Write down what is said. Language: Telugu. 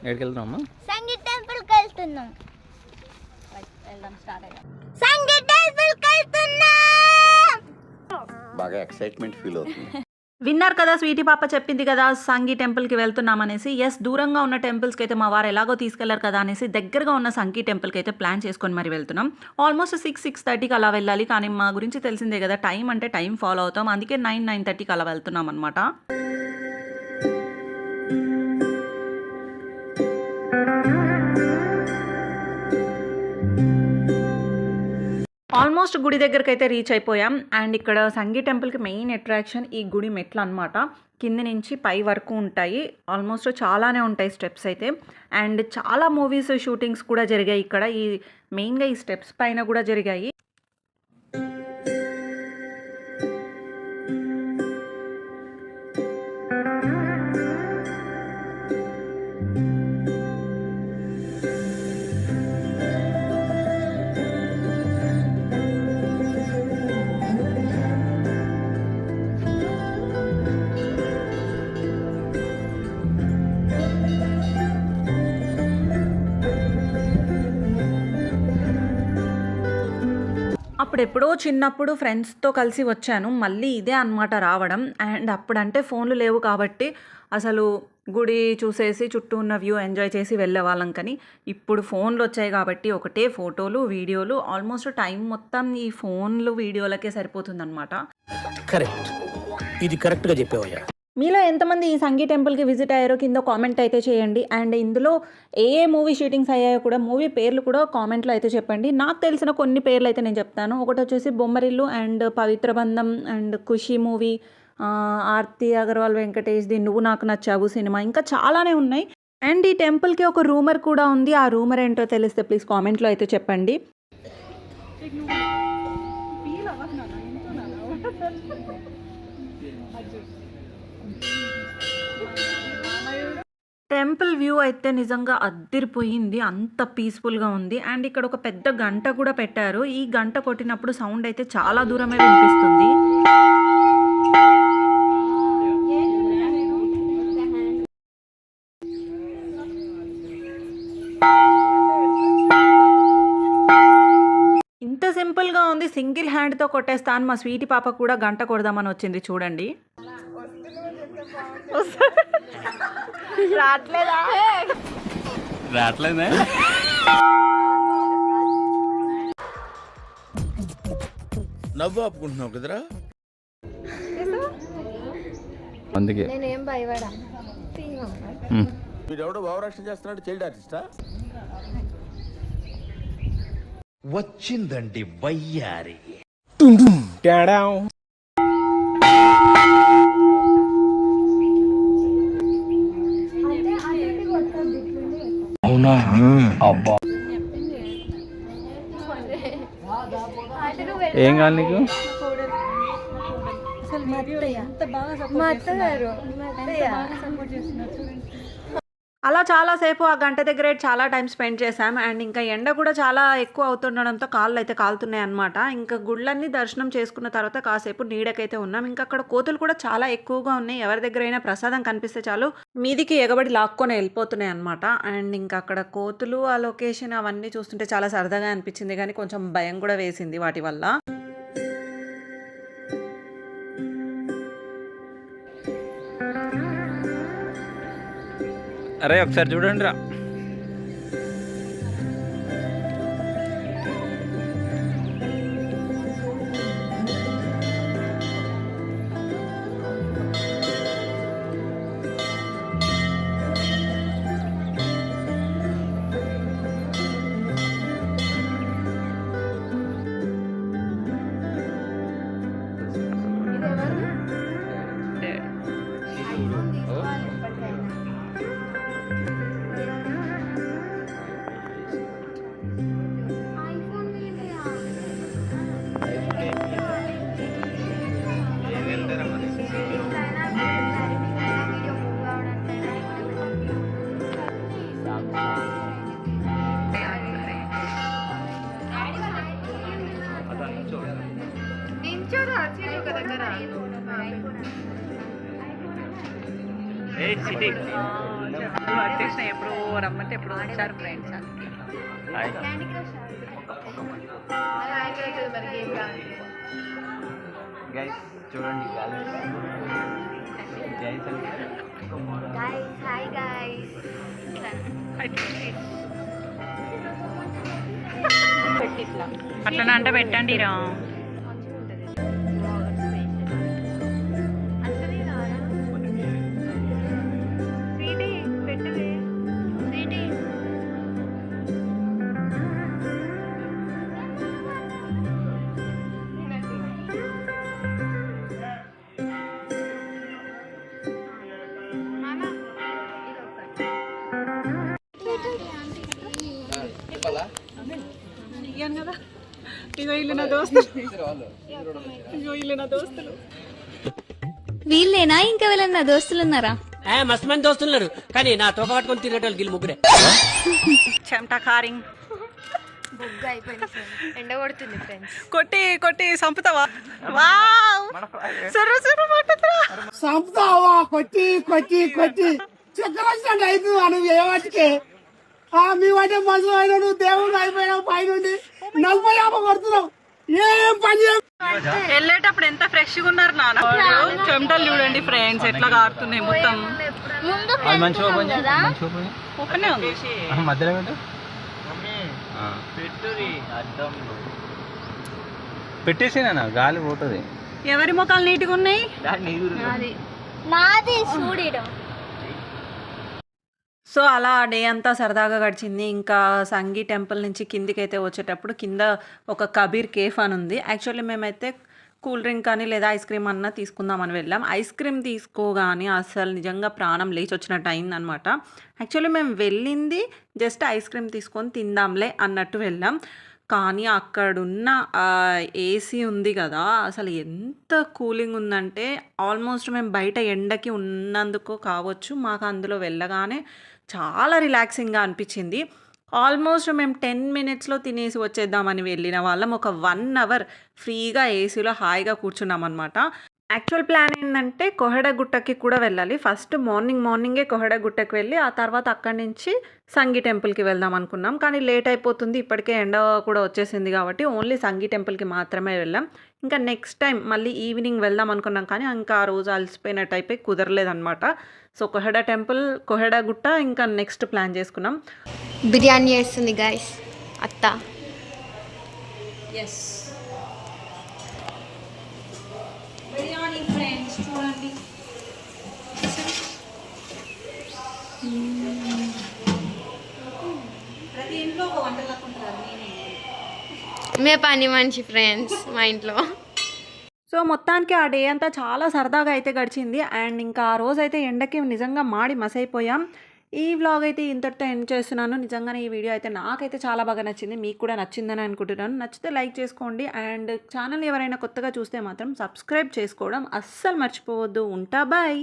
ఎక్కడికి వెళ్తున్నామా? సంగీత్ టెంపుల్కి వెళ్తున్నాం. సంగీత్ టెంపుల్కి వెళ్తున్నాం. బాగా ఎక్సైట్మెంట్ ఫీల్ అవుతుంది. విన్నారు కదా, స్వీటీ పాప చెప్పింది కదా సంగీ టెంపుల్కి వెళ్తున్నాం అనేసి. ఎస్, దూరంగా ఉన్న టెంపుల్స్కి అయితే మా వారు ఎలాగో తీసుకెళ్లారు కదా అనేసి దగ్గరగా ఉన్న సంగీ టెంపుల్కి అయితే ప్లాన్ చేసుకొని మరి వెళ్తున్నాం. ఆల్మోస్ట్ 6-6:30కి అలా వెళ్ళాలి. కానీ మా గురించి తెలిసిందే కదా, టైం అంటే టైం ఫాలో అవుతాం. అందుకే 9-9:30కి అలా వెళ్తున్నాం అనమాట. ఆల్మోస్ట్ గుడి దగ్గరికి అయితే రీచ్ అయిపోయాం. అండ్ ఇక్కడ సంగీ టెంపుల్కి మెయిన్ అట్రాక్షన్ ఈ గుడి మెట్లు అనమాట. కింది నుంచి పై వరకు ఉంటాయి. ఆల్మోస్ట్ చాలానే ఉంటాయి స్టెప్స్ అయితే. అండ్ చాలా మూవీస్ షూటింగ్స్ కూడా జరిగాయి ఇక్కడ. మెయిన్గా ఈ స్టెప్స్ పైన కూడా జరిగాయి. అప్పుడెప్పుడో చిన్నప్పుడు ఫ్రెండ్స్తో కలిసి వచ్చాను. మళ్ళీ ఇదే అనమాట రావడం. అండ్ అప్పుడంటే ఫోన్లు లేవు కాబట్టి అసలు గుడి చూసేసి చుట్టూ ఉన్న వ్యూ ఎంజాయ్ చేసి వెళ్ళే వాళ్ళం. కానీ ఇప్పుడు ఫోన్లు వచ్చాయి కాబట్టి ఒకటే ఫోటోలు, వీడియోలు. ఆల్మోస్ట్ టైం మొత్తం ఈ ఫోన్లు, వీడియోలకే సరిపోతుందన్నమాట. కరెక్ట్, ఇది కరెక్ట్గా చెప్పేవయ్యా. మీలో ఎంతమంది ఈ సంగీ టెంపుల్కి విజిట్ అయ్యారో కింద కామెంట్ అయితే చేయండి. అండ్ ఇందులో ఏ మూవీ షూటింగ్స్ అయ్యాయో కూడా, మూవీ పేర్లు కూడా కామెంట్లో అయితే చెప్పండి. నాకు తెలిసిన కొన్ని పేర్లు అయితే నేను చెప్తాను. ఒకటి వచ్చేసి Bommarillu, and Pavitra Bandham, and Khushi movie, Aarti Agarwal వెంకటేష్ది నువ్వు నాకు నచ్చావు సినిమా, ఇంకా చాలానే ఉన్నాయి. అండ్ ఈ టెంపుల్కి ఒక రూమర్ కూడా ఉంది. ఆ రూమర్ ఏంటో తెలిస్తే ప్లీజ్ కామెంట్లో అయితే చెప్పండి. టెంపుల్ వ్యూ అయితే నిజంగా అద్దిరిపోయింది. అంత పీస్ఫుల్గా ఉంది. అండ్ ఇక్కడ ఒక పెద్ద గంట కూడా పెట్టారు. ఈ గంట కొట్టినప్పుడు సౌండ్ అయితే చాలా దూరమే వినిపిస్తుంది. ఇంత సింపుల్గా ఉంది, సింగిల్ హ్యాండ్తో కొట్టేస్తాను. మా స్వీటీ పాప కూడా గంట కొడదామని వచ్చింది చూడండి. రావట్లేదా? నవ్వు ఆపుకుంటున్నావు కదరా. అందుకే నేనేం భయపడా. వీడెవడో భావరక్షణ చేస్తున్నాడు, చైల్డ్ ఆర్టిస్టా. వచ్చిందండి వయ్యారి. అవునా? అబ్బా, ఏం కావాలి నీకు? మా అత్తగారు అలా చాలాసేపు ఆ గంట దగ్గరే చాలా టైం స్పెండ్ చేశాం. అండ్ ఇంకా ఎండ కూడా చాలా ఎక్కువ అవుతుండడంతో కాళ్ళు అయితే కాలుతున్నాయి అనమాట. ఇంకా గుళ్ళన్నీ దర్శనం చేసుకున్న తర్వాత కాసేపు నీడకైతే ఉన్నాం. ఇంకా అక్కడ కోతులు కూడా చాలా ఎక్కువగా ఉన్నాయి. ఎవరి దగ్గర అయినా ప్రసాదం కనిపిస్తే చాలు మీదికి ఎగబడి లాక్కొని వెళ్ళిపోతున్నాయి అనమాట. అండ్ ఇంకా అక్కడ కోతులు, ఆ లొకేషన్ అవన్నీ చూస్తుంటే చాలా సరదాగా అనిపించింది. కానీ కొంచెం భయం కూడా వేసింది వాటి వల్ల. అరే ఒకసారి చూడండి రా. Hey, City. వచ్చేసిన ఎప్పుడు రమ్మంటే ఎప్పుడు వచ్చారు ఫ్రెండ్స్. గైస్ చూడండి హాయ్ గైస్. అట్లా అంటే పెట్టండి రా. కదా ఇగో ఇల్లు నా దోస్తులు, ఇగో ఇల్లు నా దోస్తులు. వీళ్ళేనా ఇంకా వీళ్ళని నా దోస్తులు ఉన్నారా? మస్తు మంది దోస్తున్నారు కానీ నా తోక పట్టుకొని తిరిగేటోళ్ళు వీళ్ళు ముగ్గురే. చెమటా కారింగ్ బుగ్గ అయిపోయింది. ఎండ కొడుతుంది ఫ్రెండ్స్. కొట్టి కొట్టి సంపుతావా? వావ్ సరు సరు పట్టురా. సంపుతావా కొట్టి కొట్టి కొట్టి చక్కెర వచ్చినట్టు అవుతుంది నువ్వు ఏమటికే మీ వాటే మనుషులు అయినా నువ్వు దేవుడు అయిపోయినావు పైనుండి 40-50 కొడుతున్నావు ఏం పని వెళ్ళేటప్పుడు ఎంత ఫ్రెష్ గా ఉన్నారు నాన్న. చెమటలు చూడండి ఫ్రెండ్స్ ఎట్లా కారుతున్నాయి మొత్తం. ముందు మంచిగా ఓపెన్ చేయి, కదా మంచిగా ఓపెన్ చేయి. ఓపెన్ ఉంది. మధ్యలో పెట్టు. పెట్టేసేనా గాలి పోతుంది. ఎవరి ముఖాలు నీట్గా ఉన్నాయి? నాది చూడడం. సో అలా డే అంతా సరదాగా గడిచింది. ఇంకా సంగీ టెంపుల్ నుంచి కిందికి అయితే వచ్చేటప్పుడు కింద ఒక కబీర్ కేఫ్ అని ఉంది. యాక్చువల్లీ మేమైతే కూల్ డ్రింక్ కానీ లేదా ఐస్ క్రీమ్ అన్నా తీసుకుందామని వెళ్ళాం. ఐస్ క్రీమ్ తీసుకోగానే అసలు నిజంగా ప్రాణం లేచి వచ్చినట్టు అయిందనమాట. యాక్చువల్లీ మేము వెళ్ళింది జస్ట్ ఐస్ క్రీమ్ తీసుకొని తిందాంలే అన్నట్టు వెళ్ళాం. కానీ అక్కడున్న ఏసీ ఉంది కదా, అసలు ఎంత కూలింగ్ ఉందంటే ఆల్మోస్ట్ మేము బయట ఎండకి ఉన్నందుకు కావచ్చు మాకు అందులో వెళ్ళగానే చాలా రిలాక్సింగ్గా అనిపించింది. ఆల్మోస్ట్ మేము 10 minutesలో తినేసి వచ్చేద్దామని వెళ్ళిన వాళ్ళం ఒక 1 hour ఫ్రీగా ఏసీలో హాయిగా కూర్చున్నాం అనమాట. యాక్చువల్ ప్లాన్ ఏంటంటే కోహెడగుట్టకి కూడా వెళ్ళాలి. ఫస్ట్ మార్నింగే కోహెడగుట్టకి వెళ్ళి ఆ తర్వాత అక్కడి నుంచి సంగీ టెంపుల్కి వెళ్దాం అనుకున్నాం. కానీ లేట్ అయిపోతుంది, ఇప్పటికే ఎండ కూడా వచ్చేసింది కాబట్టి ఓన్లీ సంగీ టెంపుల్కి మాత్రమే వెళ్ళాం. ఇంకా నెక్స్ట్ టైం మళ్ళీ ఈవినింగ్ వెళ్దాం అనుకున్నాం కానీ ఇంకా ఆ రోజు అలసిపోయినట్టు అయిపోయి కుదరలేదన్నమాట. సో కోహెడగుట్ట ఇంకా నెక్స్ట్ ప్లాన్ చేసుకున్నాం. బిర్యానీ చేస్తుంది గైస్ అత్త. ఎస్ బిర్యానీ ఫ్రెండ్స్ చూడండి. ప్రతి ఇంట్లో ఒక వంట లక్కుంటారు. మే పని మనిషి ఫ్రెండ్స్ మా ఇంట్లో. సో మొత్తానికి ఆ డే అంతా చాలా సరదాగా అయితే గడిచింది. అండ్ ఇంకా ఆ రోజు అయితే ఎండకి నిజంగా మాడి మసైపోయాం. ఈ వ్లాగ్ అయితే ఇంతటితో ఎండ్ చేస్తున్నాను. నిజంగానే ఈ వీడియో అయితే నాకైతే చాలా బాగా నచ్చింది, మీకు కూడా నచ్చిందని అనుకుంటున్నాను. నచ్చితే లైక్ చేసుకోండి అండ్ ఛానల్ ఎవరైనా కొత్తగా చూస్తే మాత్రం సబ్స్క్రైబ్ చేసుకోవడం అస్సలు మర్చిపోవద్దు. ఉంటా బాయ్.